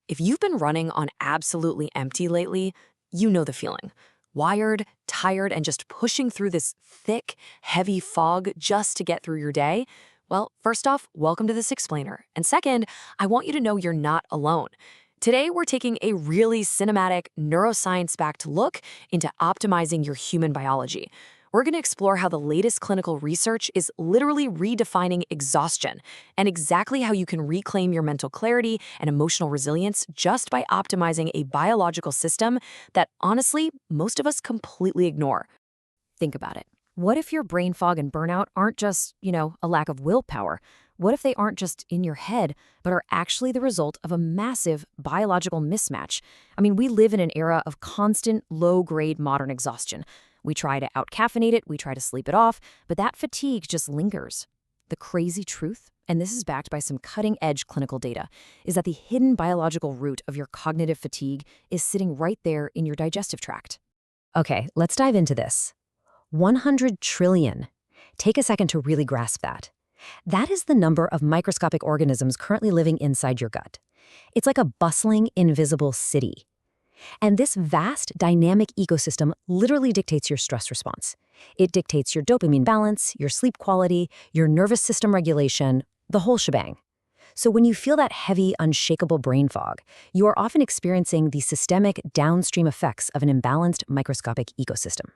If you've been running on absolutely empty lately, you know the feeling. Wired, tired, and just pushing through this thick, heavy fog just to get through your day? Well, first off, welcome to this explainer. And second, I want you to know you're not alone. Today, we're taking a really cinematic, neuroscience-backed look into optimizing your human biology. We're going to explore how the latest clinical research is literally redefining exhaustion and exactly how you can reclaim your mental clarity and emotional resilience just by optimizing a biological system that, honestly, most of us completely ignore. Think about it. What if your brain fog and burnout aren't just, a lack of willpower? What if they aren't just in your head, but are actually the result of a massive biological mismatch? I mean, we live in an era of constant, low-grade modern exhaustion. We try to out-caffeinate it, we try to sleep it off, but that fatigue just lingers. The crazy truth, and this is backed by some cutting-edge clinical data, is that the hidden biological root of your cognitive fatigue is sitting right there in your digestive tract. Okay, let's dive into this. 100 trillion. Take a second to really grasp that. That is the number of microscopic organisms currently living inside your gut. It's like a bustling, invisible city. And this vast, dynamic ecosystem literally dictates your stress response. It dictates your dopamine balance, your sleep quality, your nervous system regulation, the whole shebang. So when you feel that heavy, unshakable brain fog, you are often experiencing the systemic downstream effects of an imbalanced microscopic ecosystem.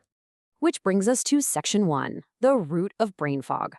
Which brings us to Section 1, the root of brain fog.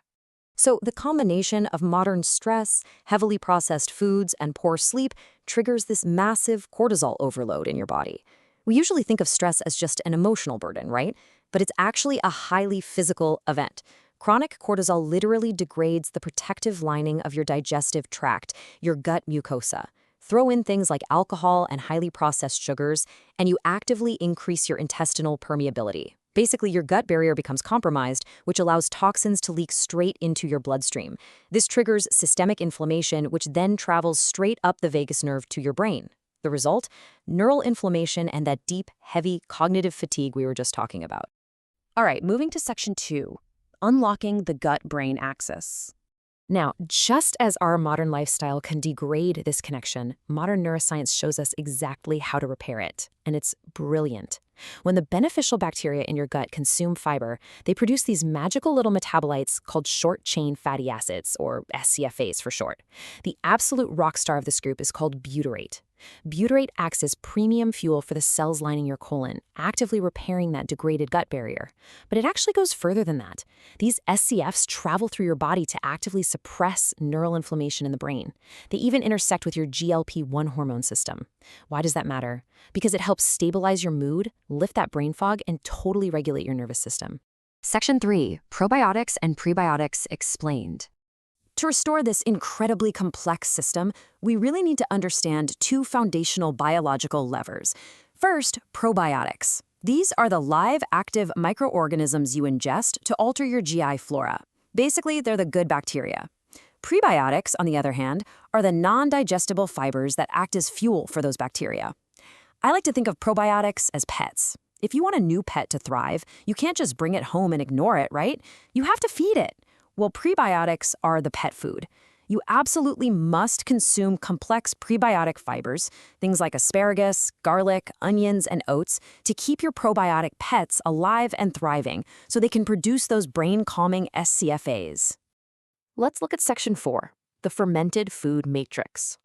So the combination of modern stress, heavily processed foods, and poor sleep triggers this massive cortisol overload in your body. We usually think of stress as just an emotional burden, right? But it's actually a highly physical event. Chronic cortisol literally degrades the protective lining of your digestive tract, your gut mucosa. Throw in things like alcohol and highly processed sugars, and you actively increase your intestinal permeability. Basically, your gut barrier becomes compromised, which allows toxins to leak straight into your bloodstream. This triggers systemic inflammation, which then travels straight up the vagus nerve to your brain. The result? Neural inflammation and that deep, heavy cognitive fatigue we were just talking about. All right, moving to Section 2, unlocking the gut-brain axis. Now, just as our modern lifestyle can degrade this connection, modern neuroscience shows us exactly how to repair it, and it's brilliant. When the beneficial bacteria in your gut consume fiber, they produce these magical little metabolites called short-chain fatty acids, or SCFAs for short. The absolute rock star of this group is called butyrate. Butyrate acts as premium fuel for the cells lining your colon, actively repairing that degraded gut barrier. But it actually goes further than that. These SCFs travel through your body to actively suppress neural inflammation in the brain. They even intersect with your GLP-1 hormone system. Why does that matter? Because it helps stabilize your mood, lift that brain fog, and totally regulate your nervous system. Section 3, Probiotics and Prebiotics Explained. To restore this incredibly complex system, we really need to understand two foundational biological levers. First, probiotics. These are the live, active microorganisms you ingest to alter your GI flora. Basically, they're the good bacteria. Prebiotics, on the other hand, are the non-digestible fibers that act as fuel for those bacteria. I like to think of probiotics as pets. If you want a new pet to thrive, you can't just bring it home and ignore it, right? You have to feed it. Well, prebiotics are the pet food. You absolutely must consume complex prebiotic fibers, things like asparagus, garlic, onions, and oats, to keep your probiotic pets alive and thriving so they can produce those brain-calming SCFAs. Let's look at Section 4, the fermented food matrix.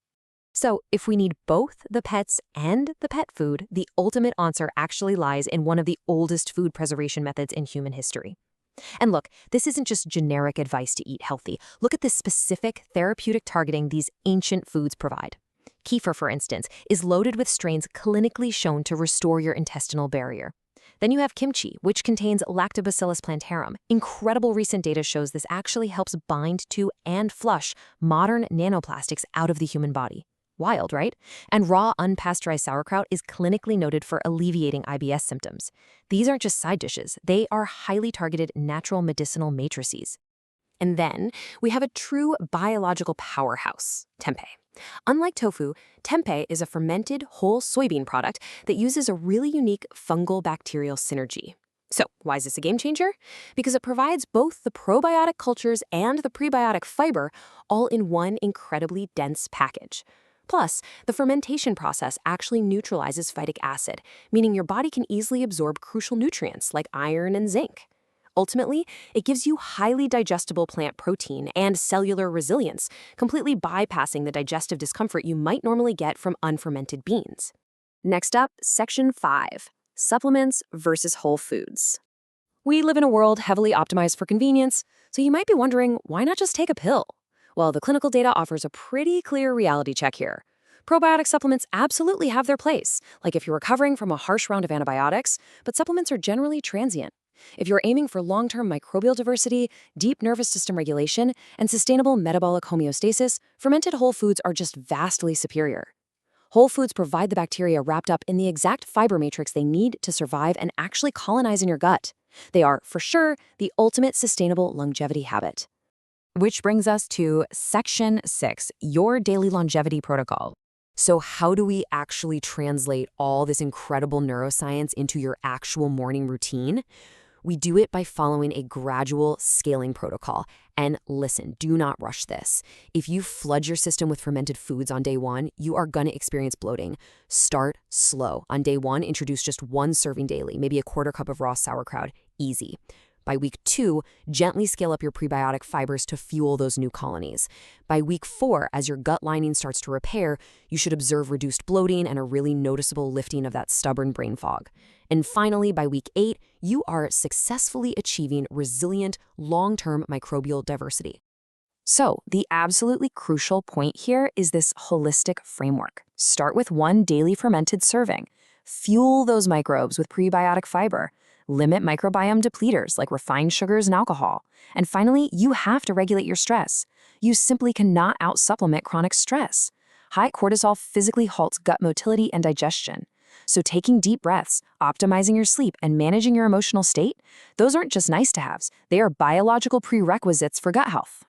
So, if we need both the pets and the pet food, the ultimate answer actually lies in one of the oldest food preservation methods in human history. And look, this isn't just generic advice to eat healthy. Look at the specific therapeutic targeting these ancient foods provide. Kefir, for instance, is loaded with strains clinically shown to restore your intestinal barrier. Then you have kimchi, which contains Lactobacillus plantarum. Incredible recent data shows this actually helps bind to and flush modern nanoplastics out of the human body. Wild, right? And raw, unpasteurized sauerkraut is clinically noted for alleviating IBS symptoms. These aren't just side dishes. They are highly targeted natural medicinal matrices. And then we have a true biological powerhouse, tempeh. Unlike tofu, tempeh is a fermented whole soybean product that uses a really unique fungal bacterial synergy. So why is this a game changer? Because it provides both the probiotic cultures and the prebiotic fiber all in one incredibly dense package. Plus, the fermentation process actually neutralizes phytic acid, meaning your body can easily absorb crucial nutrients like iron and zinc. Ultimately, it gives you highly digestible plant protein and cellular resilience, completely bypassing the digestive discomfort you might normally get from unfermented beans. Next up, Section 5, Supplements versus Whole Foods. We live in a world heavily optimized for convenience, so you might be wondering, why not just take a pill? Well, the clinical data offers a pretty clear reality check here. Probiotic supplements absolutely have their place, like if you're recovering from a harsh round of antibiotics, but supplements are generally transient. If you're aiming for long-term microbial diversity, deep nervous system regulation, and sustainable metabolic homeostasis, fermented whole foods are just vastly superior. Whole foods provide the bacteria wrapped up in the exact fiber matrix they need to survive and actually colonize in your gut. They are, for sure, the ultimate sustainable longevity habit. Which brings us to Section 6, Your Daily Longevity Protocol. So how do we actually translate all this incredible neuroscience into your actual morning routine? We do it by following a gradual scaling protocol. And listen, do not rush this. If you flood your system with fermented foods on day 1, you are going to experience bloating. Start slow. On day 1, introduce just 1 serving daily, maybe a quarter cup of raw sauerkraut. Easy. By week 2, gently scale up your prebiotic fibers to fuel those new colonies. By week 4, as your gut lining starts to repair, you should observe reduced bloating and a really noticeable lifting of that stubborn brain fog. And finally, by week 8, you are successfully achieving resilient, long-term microbial diversity. So, the absolutely crucial point here is this holistic framework. Start with 1 daily fermented serving. Fuel those microbes with prebiotic fiber. Limit microbiome depleters like refined sugars and alcohol. And finally, you have to regulate your stress. You simply cannot out-supplement chronic stress. High cortisol physically halts gut motility and digestion. So taking deep breaths, optimizing your sleep, and managing your emotional state, those aren't just nice-to-haves. They are biological prerequisites for gut health.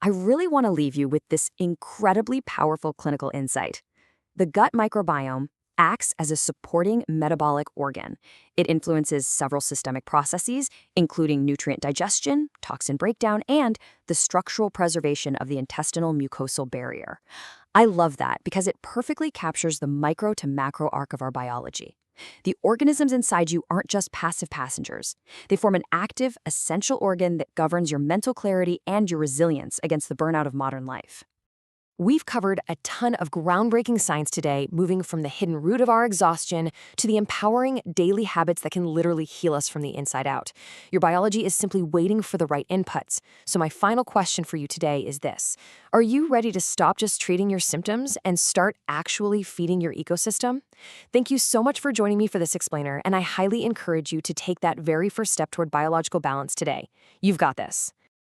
I really want to leave you with this incredibly powerful clinical insight. The gut microbiome acts as a supporting metabolic organ. It influences several systemic processes, including nutrient digestion, toxin breakdown, and the structural preservation of the intestinal mucosal barrier. I love that because it perfectly captures the micro to macro arc of our biology. The organisms inside you aren't just passive passengers. They form an active, essential organ that governs your mental clarity and your resilience against the burnout of modern life. We've covered a ton of groundbreaking science today, moving from the hidden root of our exhaustion to the empowering daily habits that can literally heal us from the inside out. Your biology is simply waiting for the right inputs. So my final question for you today is this. Are you ready to stop just treating your symptoms and start actually feeding your ecosystem? Thank you so much for joining me for this explainer, and I highly encourage you to take that very first step toward biological balance today. You've got this.